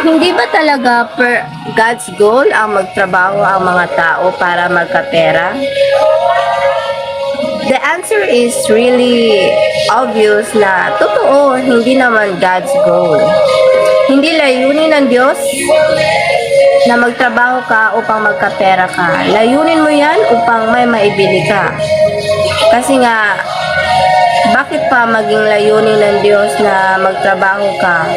Hindi ba talaga per God's goal ang magtrabaho ang mga tao para magkapera? The answer is really obvious na totoo, hindi naman God's goal. Hindi layunin ng Diyos na magtrabaho ka upang magkapera ka. Layunin mo yan upang may maibili ka. Kasi nga, bakit pa maging layunin ng Diyos na magtrabaho ka?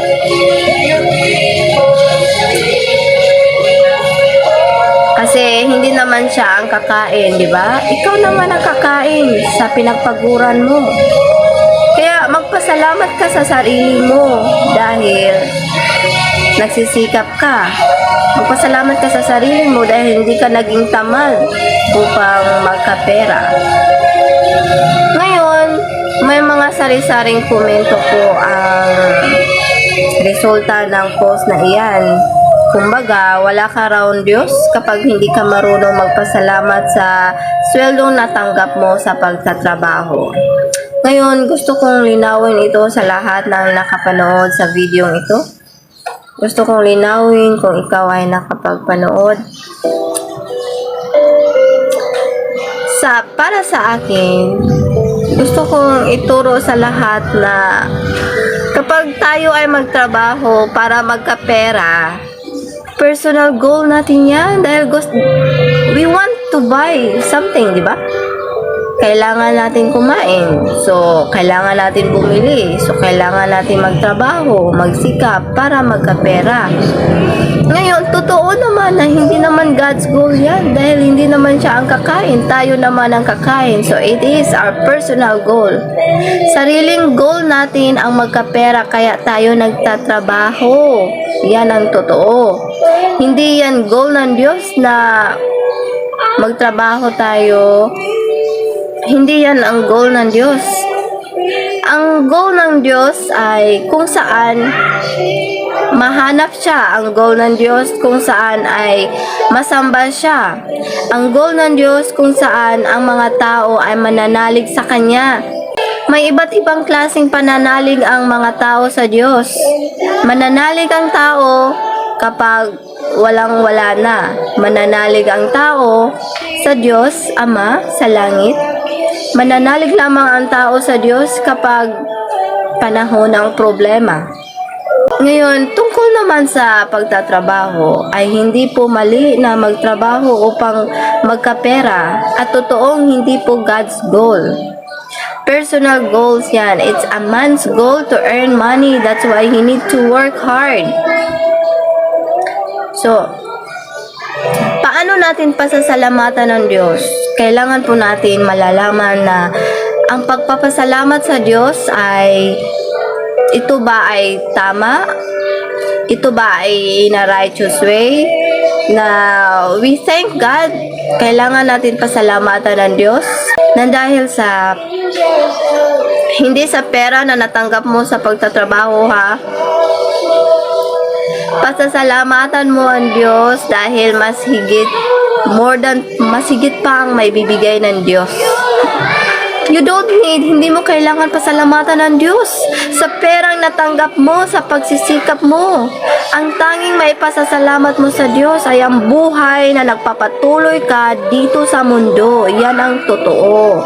Kasi hindi naman siya ang kakain, di ba? Ikaw naman ang kakain sa pinagpaguran mo. Kaya magpasalamat ka sa sarili mo dahil nagsisikap ka. Magpasalamat ka sa sarili mo dahil hindi ka naging tamad upang magkapera. Ngayon, may mga sari-saring komento po ang resulta ng post na iyan. Kumbaga, wala ka raw Diyos kapag hindi ka marunong magpasalamat sa sweldong natanggap mo sa pagtatrabaho. Ngayon, gusto kong linawin ito sa lahat ng nakapanood sa video ito. Gusto kong linawin kung ikaw ay nakapagpanood. Para sa akin, gusto kong ituro sa lahat na kapag tayo ay magtrabaho para magkapera, personal goal natin yan dahil we want to buy something, di ba? Kailangan natin kumain. So, kailangan natin bumili. So, kailangan natin magtrabaho, magsikap para magkapera. Ngayon, totoo naman na hindi naman God's goal yan dahil hindi naman siya ang kakain. Tayo naman ang kakain. So, it is our personal goal. Sariling goal natin ang magkapera kaya tayo nagtatrabaho. Yan ang totoo. Hindi yan goal ng Diyos na magtrabaho tayo. Hindi yan ang goal ng Diyos. Ang goal ng Diyos ay kung saan mahanap siya. Ang goal ng Diyos kung saan ay masamba siya. Ang goal ng Diyos kung saan ang mga tao ay mananalig sa Kanya. May iba't ibang klaseng pananalig ang mga tao sa Diyos. Mananalig ang tao kapag walang-wala na. Mananalig ang tao sa Diyos, Ama, sa langit. Mananalig lamang ang tao sa Diyos kapag panahon ng problema. Ngayon, tungkol naman sa pagtatrabaho, ay hindi po mali na magtrabaho upang magkapera at totoong hindi po God's goal. Personal goals yan. It's a man's goal to earn money. That's why he need to work hard. So, paano natin pasasalamatan ng Diyos? Kailangan po natin malalaman na ang pagpapasalamat sa Diyos ay ito ba ay tama? Ito ba ay in a righteous way? Na we thank God, kailangan natin pasalamatan ng Diyos na dahil sa hindi sa pera na natanggap mo sa pagtatrabaho ha. Pasasalamatan mo ang Diyos dahil mas higit pa ang may bibigay ng Diyos. You don't need, hindi mo kailangan pasalamatan ng Diyos sa perang natanggap mo, sa pagsisikap mo. Ang tanging may pasasalamat mo sa Diyos ay ang buhay na nagpapatuloy ka dito sa mundo. Yan ang totoo.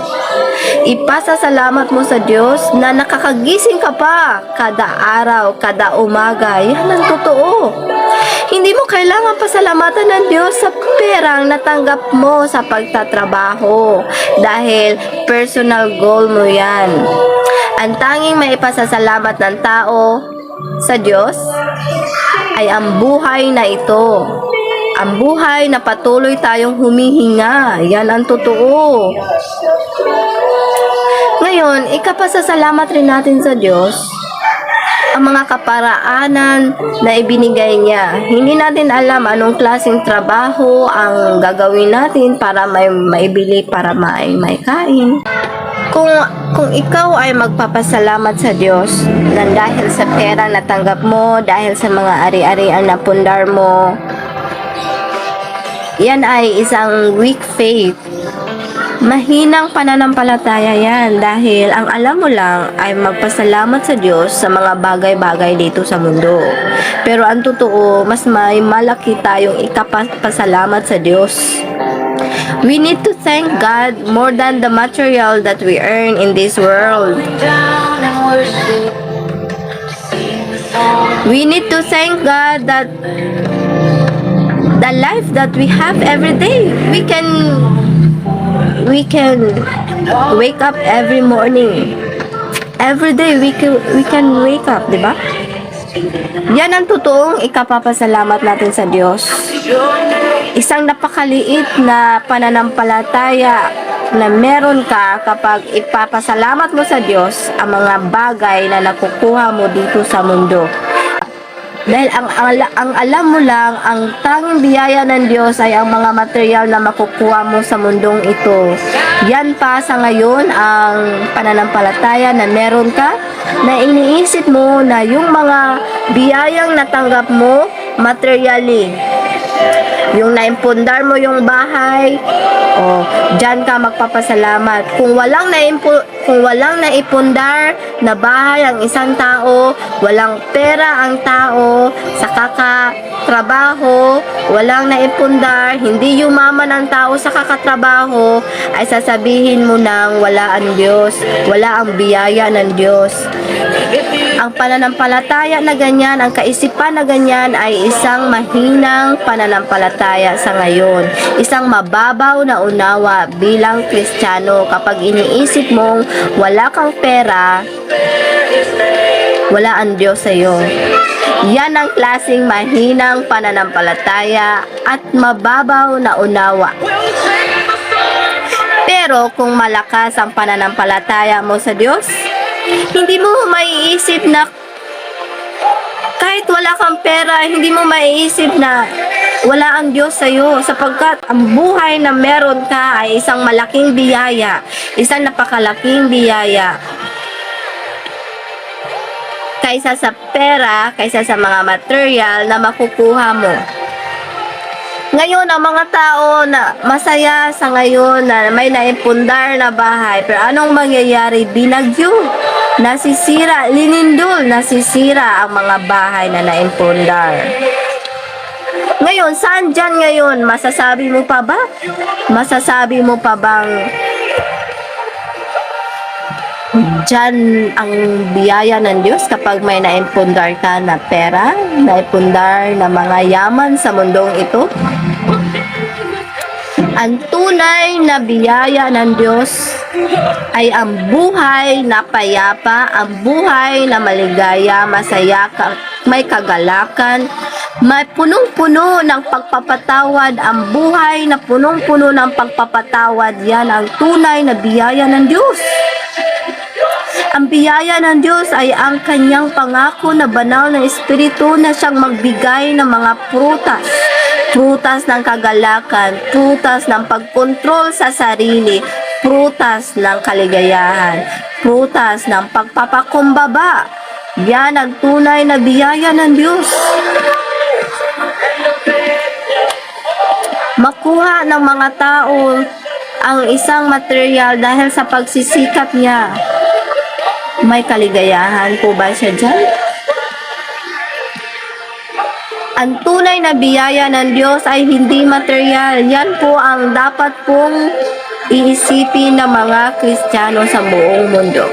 Ipasasalamat mo sa Diyos na nakakagising ka pa kada araw, kada umaga. Yan ang totoo. Hindi mo kailangan pasalamatan ng Diyos sa perang natanggap mo sa pagtatrabaho dahil personal goal mo yan. Ang tanging maipasasalamat ng tao sa Diyos ay ang buhay na ito. Ang buhay na patuloy tayong humihinga. Yan ang totoo. Ngayon, ikapasasalamat rin natin sa Diyos ang mga kaparaanan na ibinigay niya. Hindi natin alam anong klaseng trabaho ang gagawin natin para may maibili, para may kain. Kung ikaw ay magpapasalamat sa Diyos nang dahil sa pera na tanggap mo, dahil sa mga ari-arian na pundar mo, yan ay isang weak faith. Mahinang pananampalataya yan dahil ang alam mo lang ay magpasalamat sa Diyos sa mga bagay-bagay dito sa mundo. Pero ang totoo, mas may malaki tayong ikapasalamat sa Diyos. We need to thank God more than the material that we earn in this world. We need to thank God that the life that we have every day, we can wake up every morning. Every day we can wake up, di ba? Yan ang totoong ikapapasalamat natin sa Diyos. Isang napakaliit na pananampalataya na meron ka kapag ipapasalamat mo sa Diyos ang mga bagay na nakukuha mo dito sa mundo. Dahil ang alam mo lang, ang tanging biyaya ng Diyos ay ang mga material na makukuha mo sa mundong ito. Yan pa sa ngayon ang pananampalataya na meron ka, na iniisip mo na yung mga biyayang natanggap mo materially. Yung naimpundar mo yung bahay, dyan ka magpapasalamat. Kung walang naipundar na bahay ang isang tao, walang pera ang tao sa kakatrabaho, walang naipundar, hindi yumaman ang tao sa kakatrabaho, ay sasabihin mo nang wala ang Diyos, wala ang biyaya ng Diyos. Ang pananampalataya na ganyan, ang kaisipan na ganyan ay isang mahinang pananampalataya sa ngayon. Isang mababaw na unawa bilang Kristiyano kapag iniisip mong wala kang pera, wala ang Diyos sa iyo. Yan ang klaseng mahinang pananampalataya at mababaw na unawa. Pero kung malakas ang pananampalataya mo sa Diyos, hindi mo maiisip na kahit wala kang pera, hindi mo maiisip na wala ang Diyos sa iyo, sapagkat ang buhay na meron ka ay isang malaking biyaya, isang napakalaking biyaya. Kaysa sa pera, kaysa sa mga material na makukuha mo. Ngayon, ang mga tao na masaya sa ngayon na may naipundar na bahay, pero anong mangyayari? Binagyo, nasisira, linindol, nasisira ang mga bahay na naimpundar. Ngayon, saan dyan ngayon? Masasabi mo pa ba? Masasabi mo pa bang dyan ang biyaya ng Diyos kapag may naimpundar ka na pera, naipundar na mga yaman sa mundong ito? Ang tunay na biyaya ng Diyos ay ang buhay na payapa, ang buhay na maligaya, masaya, may kagalakan, may punong-puno ng pagpapatawad, ang buhay na punong-puno ng pagpapatawad, yan ang tunay na biyaya ng Diyos. Ang biyaya ng Diyos ay ang kanyang pangako na banal na espiritu na siyang magbigay ng mga prutas. Prutas ng kagalakan, prutas ng pagkontrol sa sarili, prutas ng kaligayahan, prutas ng pagpapakumbaba. Yan ang tunay na biyaya ng Diyos. Makuha ng mga tao ang isang material dahil sa pagsisikap niya. May kaligayahan po ba siya dyan? Ang tunay na biyaya ng Diyos ay hindi material. Yan po ang dapat pong iisipin ng mga Kristiyano sa buong mundo.